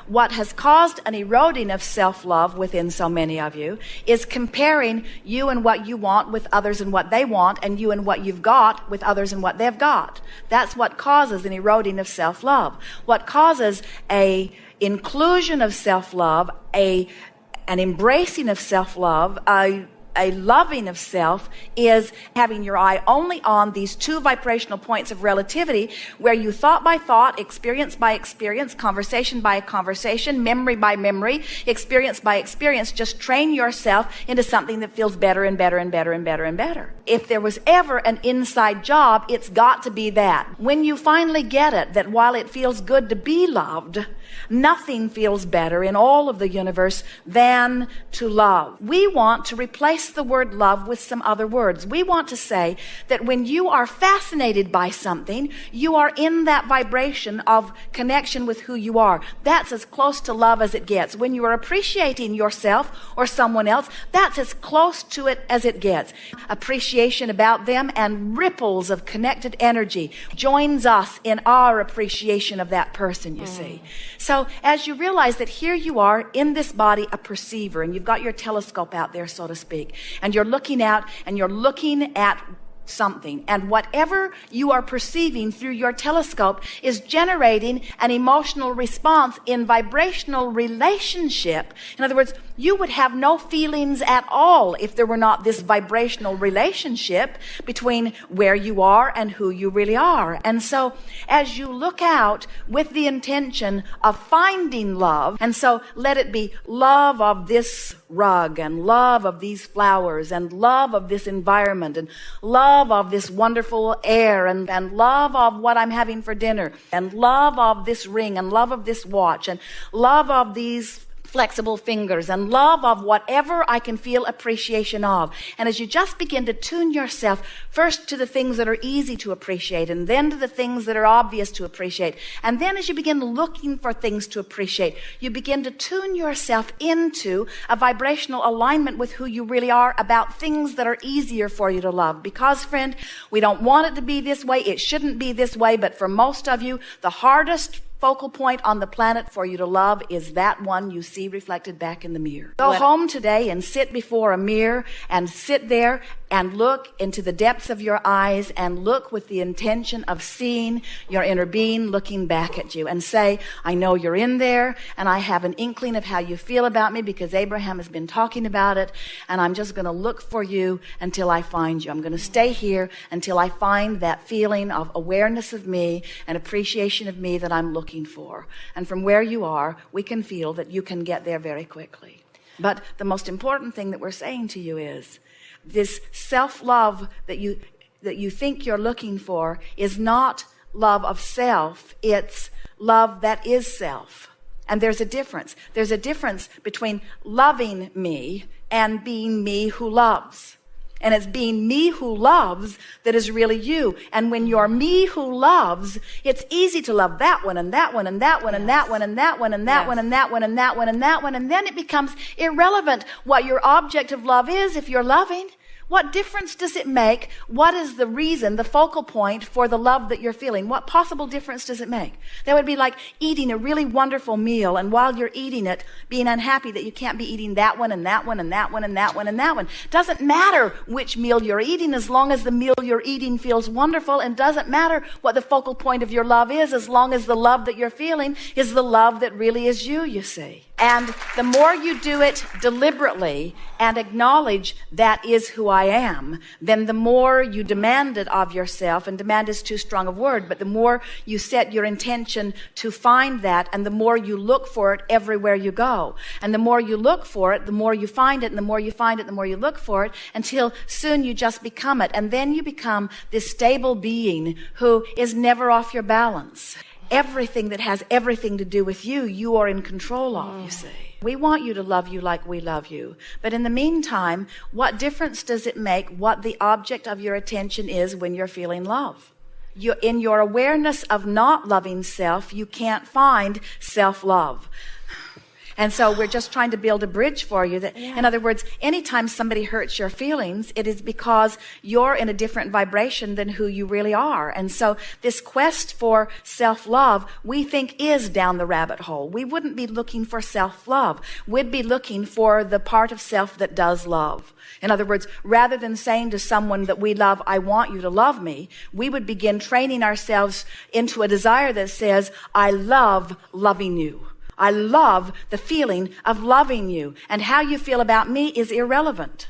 What has caused an eroding of self-love within so many of you is comparing you and what you want with others and what they want, and you and what you've got with others and what they've got. That's what causes an eroding of self-love. What causes a inclusion of self-love, an embracing of self-love, a loving of self, is having your eye only on these two vibrational points of relativity, where you thought by thought, experience by experience, conversation by conversation, memory by memory, experience by experience, just train yourself into something that feels better and better and better and better and better. If there was ever an inside job, it's got to be that. When you finally get it, that while it feels good to be loved, nothing feels better in all of the universe than to love. We want to replace the word love with some other words. We want to say that when you are fascinated by something, you are in that vibration of connection with who you are. That's as close to love as it gets. When you are appreciating yourself or someone else, that's as close to it as it gets. Appreciation about them and ripples of connected energy joins us in our appreciation of that person, you see. So as you realize that here you are in this body, a perceiver, and you've got your telescope out there, so to speak, and you're looking out and you're looking at something, and whatever you are perceiving through your telescope is generating an emotional response in vibrational relationship. In other words, you would have no feelings at all if there were not this vibrational relationship between where you are and who you really are. And so as you look out with the intention of finding love, and so let it be love of this rug, and love of these flowers, and love of this environment, and love of this wonderful air, and love of what I'm having for dinner, and love of this ring, and love of this watch, and love of these flexible fingers, and love of whatever I can feel appreciation of. And as you just begin to tune yourself first to the things that are easy to appreciate, and then to the things that are obvious to appreciate, and then as you begin looking for things to appreciate, you begin to tune yourself into a vibrational alignment with who you really are about things that are easier for you to love. Because, friend, we don't want it to be this way. It shouldn't be this way. But for most of you, the hardest focal point on the planet for you to love is that one you see reflected back in the mirror. Go home today and sit before a mirror, and sit there and look into the depths of your eyes, and look with the intention of seeing your inner being looking back at you, and say, I know you're in there, and I have an inkling of how you feel about me because Abraham has been talking about it, and I'm just going to look for you until I find you. I'm going to stay here until I find that feeling of awareness of me and appreciation of me that I'm looking for. And from where you are, we can feel that you can get there very quickly. But the most important thing that we're saying to you is this self-love that you think you're looking for is not love of self. It's love that is self. And there's a difference. There's a difference between loving me and being me who loves. And it's being me who loves that is really you. And when you're me who loves, it's easy to love that one and that one and that one and that one and that one and that one and that one and that one and that one. And then it becomes irrelevant what your object of love is if you're loving. What difference does it make? What is the reason, the focal point for the love that you're feeling? What possible difference does it make? That would be like eating a really wonderful meal, and while you're eating it, being unhappy that you can't be eating that one and that one and that one and that one and that one. Doesn't matter which meal you're eating as long as the meal you're eating feels wonderful, and doesn't matter what the focal point of your love is as long as the love that you're feeling is the love that really is you see. And the more you do it deliberately and acknowledge that is who I am, then the more you demand it of yourself, and demand is too strong a word, but the more you set your intention to find that, and the more you look for it everywhere you go. And the more you look for it, the more you find it, and the more you find it, the more you look for it, until soon you just become it. And then you become this stable being who is never off your balance. Everything that has everything to do with you, you are in control of, you see. We want you to love you like we love you. But in the meantime, what difference does it make what the object of your attention is when you're feeling love? In your awareness of not loving self, you can't find self-love. And so we're just trying to build a bridge for you that, in other words, anytime somebody hurts your feelings, it is because you're in a different vibration than who you really are. And so this quest for self-love, we think, is down the rabbit hole. We wouldn't be looking for self-love. We'd be looking for the part of self that does love. In other words, rather than saying to someone that we love, I want you to love me, we would begin training ourselves into a desire that says, I love loving you. I love the feeling of loving you. And how you feel about me is irrelevant.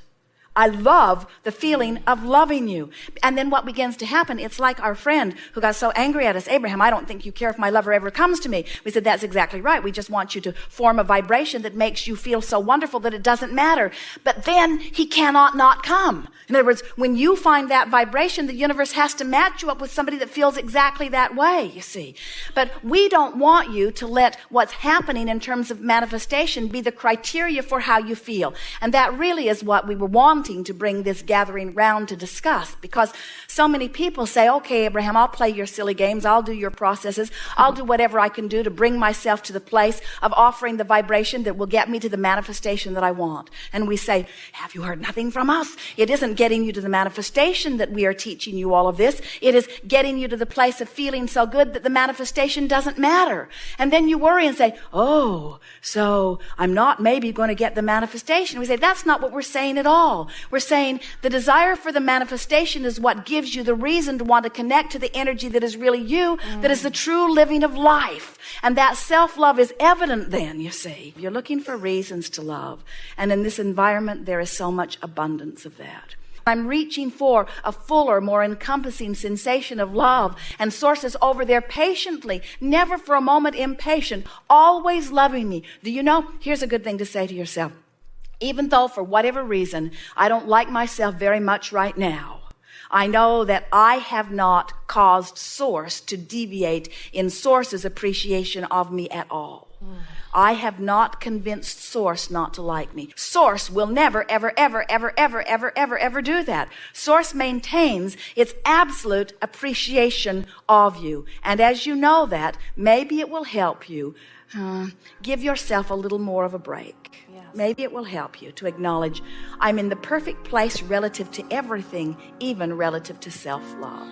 I love the feeling of loving you. And then what begins to happen, it's like our friend who got so angry at us, Abraham, I don't think you care if my lover ever comes to me. We said, that's exactly right. We just want you to form a vibration that makes you feel so wonderful that it doesn't matter. But then he cannot not come. In other words, when you find that vibration, the universe has to match you up with somebody that feels exactly that way, you see. But we don't want you to let what's happening in terms of manifestation be the criteria for how you feel. And that really is what we were wanting to bring this gathering round to discuss, because so many people say, okay, Abraham, I'll play your silly games. I'll do your processes. I'll do whatever I can do to bring myself to the place of offering the vibration that will get me to the manifestation that I want. And we say, have you heard nothing from us? It isn't getting you to the manifestation that we are teaching you all of this. It is getting you to the place of feeling so good that the manifestation doesn't matter. And then you worry and say, oh, so I'm not maybe going to get the manifestation. We say, that's not what we're saying at all. We're saying the desire for the manifestation is what gives you the reason to want to connect to the energy that is really you, that is the true living of life. And that self-love is evident then, you see. You're looking for reasons to love. And in this environment, there is so much abundance of that. I'm reaching for a fuller, more encompassing sensation of love, and sources over there patiently, never for a moment impatient, always loving me. Do you know? Here's a good thing to say to yourself. Even though for whatever reason I don't like myself very much right now, I know that I have not caused Source to deviate in Source's appreciation of me at all. I have not convinced Source not to like me. Source will never, ever, ever, ever, ever, ever, ever, ever do that. Source maintains its absolute appreciation of you. And as you know that, maybe it will help you give yourself a little more of a break. Yes. Maybe it will help you to acknowledge I'm in the perfect place relative to everything, even relative to self-love.